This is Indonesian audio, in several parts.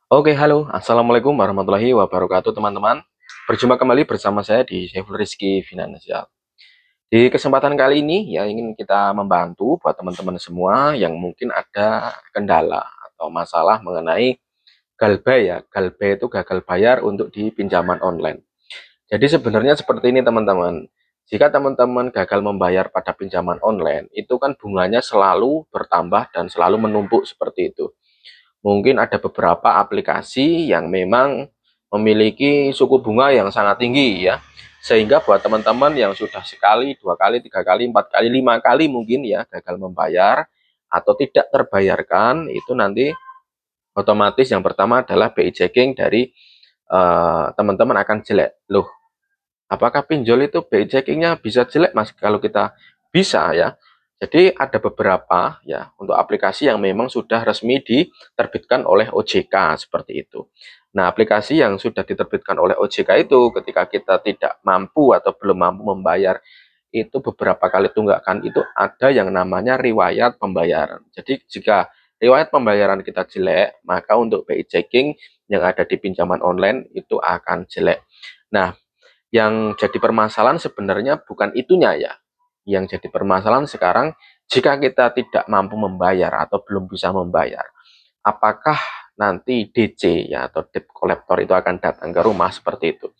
Oke, halo. Assalamualaikum warahmatullahi wabarakatuh, teman-teman. Berjumpa kembali bersama saya di Saiful Rizky Finansial. Di kesempatan kali ini, ya ingin kita membantu buat teman-teman semua yang mungkin ada kendala atau masalah mengenai galbay ya. Galbay itu gagal bayar untuk di pinjaman online. Jadi sebenarnya seperti ini, teman-teman. Jika teman-teman gagal membayar pada pinjaman online, itu kan bunganya selalu bertambah dan selalu menumpuk seperti itu. Mungkin ada beberapa aplikasi yang memang memiliki suku bunga yang sangat tinggi ya. Sehingga buat teman-teman yang sudah sekali, dua kali, tiga kali, empat kali, lima kali mungkin ya gagal membayar atau tidak terbayarkan, itu nanti otomatis yang pertama adalah BI checking dari teman-teman akan jelek. Loh, apakah pinjol itu BI checkingnya bisa jelek, Mas? Kalau kita bisa ya. Jadi ada beberapa ya untuk aplikasi yang memang sudah resmi diterbitkan oleh OJK seperti itu. Nah, aplikasi yang sudah diterbitkan oleh OJK itu ketika kita tidak mampu atau belum mampu membayar itu beberapa kali tunggakan itu ada yang namanya riwayat pembayaran. Jadi jika riwayat pembayaran kita jelek, maka untuk BI checking yang ada di pinjaman online itu akan jelek. Nah, yang jadi permasalahan sebenarnya bukan itunya ya. Yang jadi permasalahan sekarang, jika kita tidak mampu membayar atau belum bisa membayar, apakah nanti DC ya atau debt collector itu akan datang ke rumah seperti itu.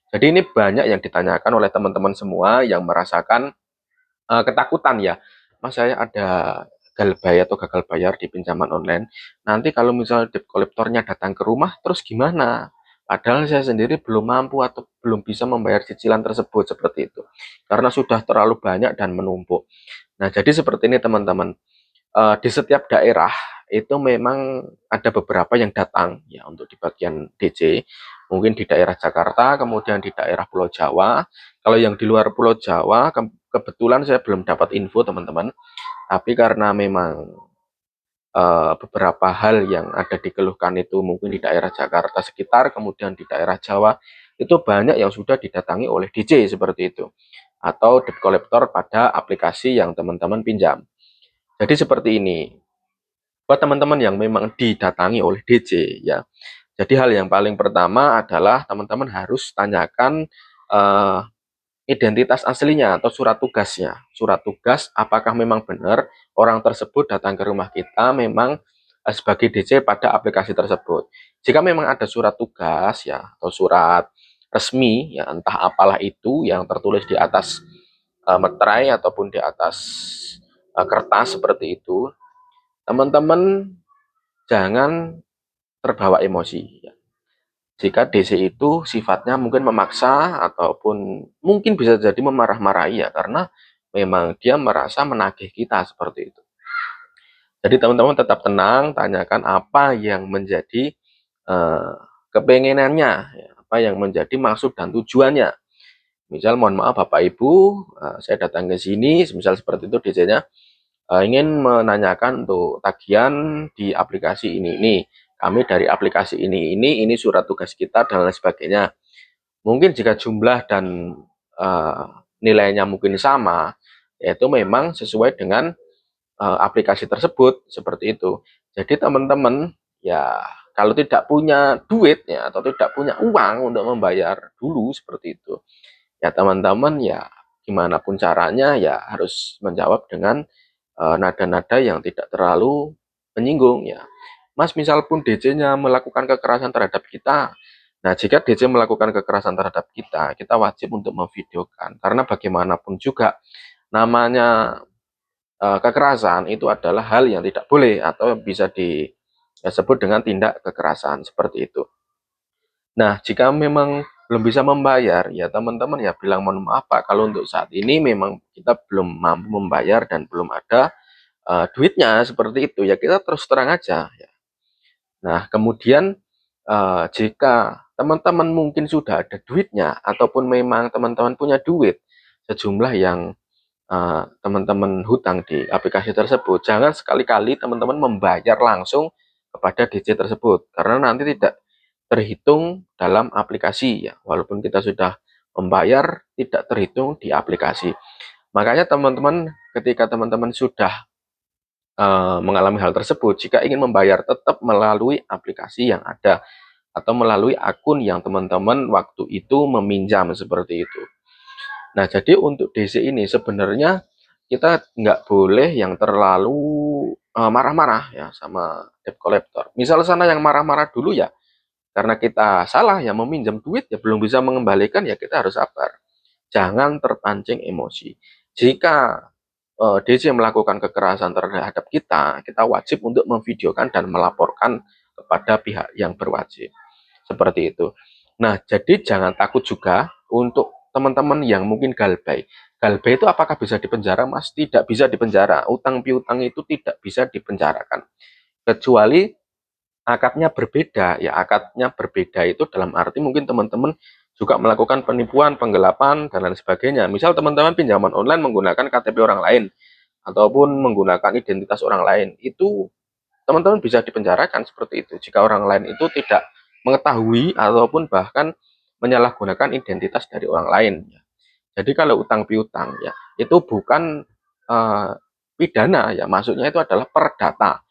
Jadi ini banyak yang ditanyakan oleh teman-teman semua yang merasakan ketakutan ya. Mas, saya ada galbay atau gagal bayar di pinjaman online. Nanti kalau misalnya debt collectornya datang ke rumah, terus gimana? Padahal saya sendiri belum mampu atau belum bisa membayar cicilan tersebut seperti itu. Karena sudah terlalu banyak dan menumpuk. Nah, jadi seperti ini, teman-teman. Di setiap daerah itu memang ada beberapa yang datang ya untuk di bagian DC. Mungkin di daerah Jakarta, kemudian di daerah Pulau Jawa. Kalau yang di luar Pulau Jawa, kebetulan saya belum dapat info, teman-teman. Tapi karena memang beberapa hal yang ada dikeluhkan itu mungkin di daerah Jakarta sekitar, kemudian di daerah Jawa, itu banyak yang sudah didatangi oleh DJ seperti itu. Atau debt collector pada aplikasi yang teman-teman pinjam. Jadi seperti ini. Buat teman-teman yang memang didatangi oleh DJ ya. Jadi hal yang paling pertama adalah teman-teman harus tanyakan eh, identitas aslinya atau surat tugasnya. Surat tugas apakah memang benar orang tersebut datang ke rumah kita memang sebagai DJ pada aplikasi tersebut. Jika memang ada surat tugas ya atau surat resmi ya entah apalah itu yang tertulis di atas meterai ataupun di atas kertas seperti itu, teman-teman jangan terbawa emosi. Jika DC itu sifatnya mungkin memaksa ataupun mungkin bisa jadi memarah-marahi ya karena memang dia merasa menagih kita seperti itu. Jadi teman-teman tetap tenang, tanyakan apa yang menjadi eh, kepengenannya, ya, apa yang menjadi maksud dan tujuannya. Misal mohon maaf Bapak Ibu, saya datang ke sini, misal seperti itu DC-nya, ingin menanyakan untuk tagihan di aplikasi ini. Kami dari aplikasi ini surat tugas kita dan lain sebagainya. Mungkin jika jumlah dan uh, nilainya mungkin sama, yaitu memang sesuai dengan aplikasi tersebut seperti itu. Jadi teman-teman ya kalau tidak punya duit ya atau tidak punya uang untuk membayar dulu seperti itu, ya teman-teman ya gimana pun caranya ya harus menjawab dengan nada-nada yang tidak terlalu menyinggung ya. Mas, misal pun DC-nya melakukan kekerasan terhadap kita. Nah, jika DC melakukan kekerasan terhadap kita, kita wajib untuk memvideokan. Karena bagaimanapun juga namanya kekerasan itu adalah hal yang tidak boleh atau bisa disebut dengan tindak kekerasan seperti itu. Nah, jika memang belum bisa membayar, ya teman-teman ya bilang mohon maaf Pak, kalau untuk saat ini memang kita belum mampu membayar dan belum ada duitnya seperti itu, ya kita terus terang aja. Ya. Nah, kemudian jika teman-teman mungkin sudah ada duitnya ataupun memang teman-teman punya duit sejumlah yang teman-teman hutang di aplikasi tersebut, jangan sekali-kali teman-teman membayar langsung kepada DJ tersebut karena nanti tidak terhitung dalam aplikasi ya. Walaupun kita sudah membayar tidak terhitung di aplikasi. Makanya teman-teman ketika teman-teman sudah mengalami hal tersebut, jika ingin membayar tetap melalui aplikasi yang ada atau melalui akun yang teman-teman waktu itu meminjam seperti itu. Nah, jadi untuk DC ini sebenarnya kita nggak boleh yang terlalu marah-marah ya sama debt collector. Misal sana yang marah-marah dulu ya, karena kita salah ya meminjam duit ya belum bisa mengembalikan ya kita harus sabar. Jangan terpancing emosi. Jika DC melakukan kekerasan terhadap kita, kita wajib untuk memvideokan dan melaporkan kepada pihak yang berwajib. Seperti itu. Nah, jadi jangan takut juga untuk teman-teman yang mungkin galbay. Galbay itu apakah bisa dipenjara, Mas? Tidak bisa dipenjara. Utang piutang itu tidak bisa dipenjarakan. Kecuali akadnya berbeda. Ya, akadnya berbeda itu dalam arti mungkin teman-teman juga melakukan penipuan, penggelapan, dan lain sebagainya. Misal teman-teman pinjaman online menggunakan KTP orang lain, ataupun menggunakan identitas orang lain. Itu teman-teman bisa dipenjarakan seperti itu. Jika orang lain itu tidak mengetahui ataupun bahkan menyalahgunakan identitas dari orang lain. Jadi kalau utang piutang ya itu bukan pidana ya, maksudnya itu adalah perdata.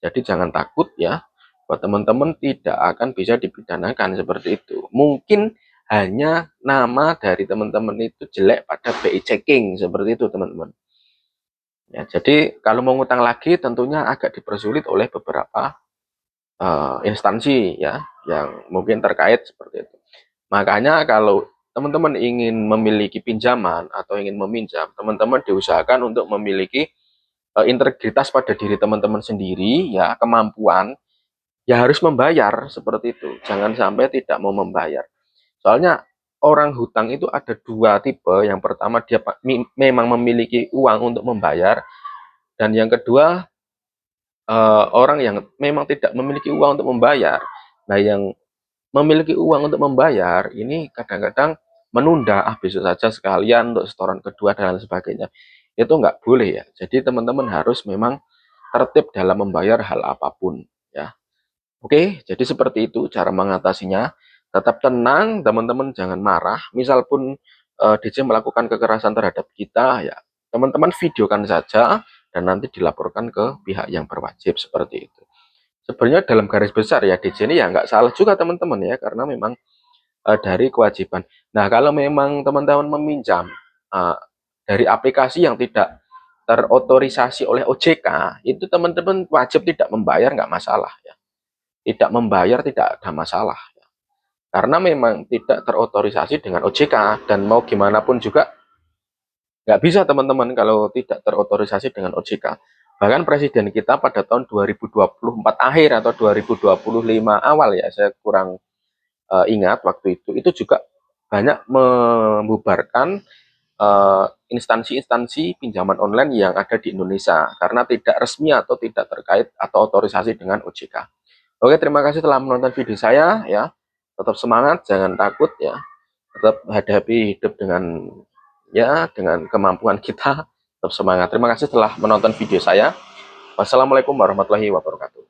Jadi jangan takut ya, buat teman-teman tidak akan bisa dipidanakan seperti itu. Mungkin hanya nama dari teman-teman itu jelek pada BI checking seperti itu teman-teman. Ya, jadi kalau mau ngutang lagi tentunya agak dipersulit oleh beberapa instansi ya yang mungkin terkait seperti itu. Makanya kalau teman-teman ingin memiliki pinjaman atau ingin meminjam, teman-teman diusahakan untuk memiliki integritas pada diri teman-teman sendiri ya, kemampuan ya harus membayar seperti itu. Jangan sampai tidak mau membayar. Soalnya orang hutang itu ada dua tipe. Yang pertama dia memang memiliki uang untuk membayar, dan yang kedua orang yang memang tidak memiliki uang untuk membayar. Nah, yang memiliki uang untuk membayar ini kadang-kadang menunda, besok saja sekalian untuk setoran kedua dan lain sebagainya. Itu nggak boleh ya. Jadi teman-teman harus memang tertib dalam membayar hal apapun ya. Oke, jadi seperti itu cara mengatasinya. Tetap tenang, teman-teman jangan marah. Misal pun DJ melakukan kekerasan terhadap kita ya, teman-teman videokan saja dan nanti dilaporkan ke pihak yang berwajib seperti itu. Sebenarnya dalam garis besar ya DJ ini ya nggak salah juga teman-teman ya, karena memang dari kewajiban. Nah, kalau memang teman-teman meminjam uh, dari aplikasi yang tidak terotorisasi oleh OJK, itu teman-teman wajib tidak membayar, nggak masalah ya. Tidak membayar tidak ada masalah. Karena memang tidak terotorisasi dengan OJK, dan mau gimana pun juga nggak bisa teman-teman kalau tidak terotorisasi dengan OJK. Bahkan presiden kita pada tahun 2024 akhir atau 2025 awal ya, saya kurang ingat waktu itu juga banyak membubarkan instansi-instansi pinjaman online yang ada di Indonesia karena tidak resmi atau tidak terkait atau otorisasi dengan OJK. Oke, terima kasih telah menonton video saya ya. Tetap semangat, jangan takut ya. Tetap hadapi hidup dengan kemampuan kita. Tetap semangat. Terima kasih telah menonton video saya. Wassalamualaikum warahmatullahi wabarakatuh.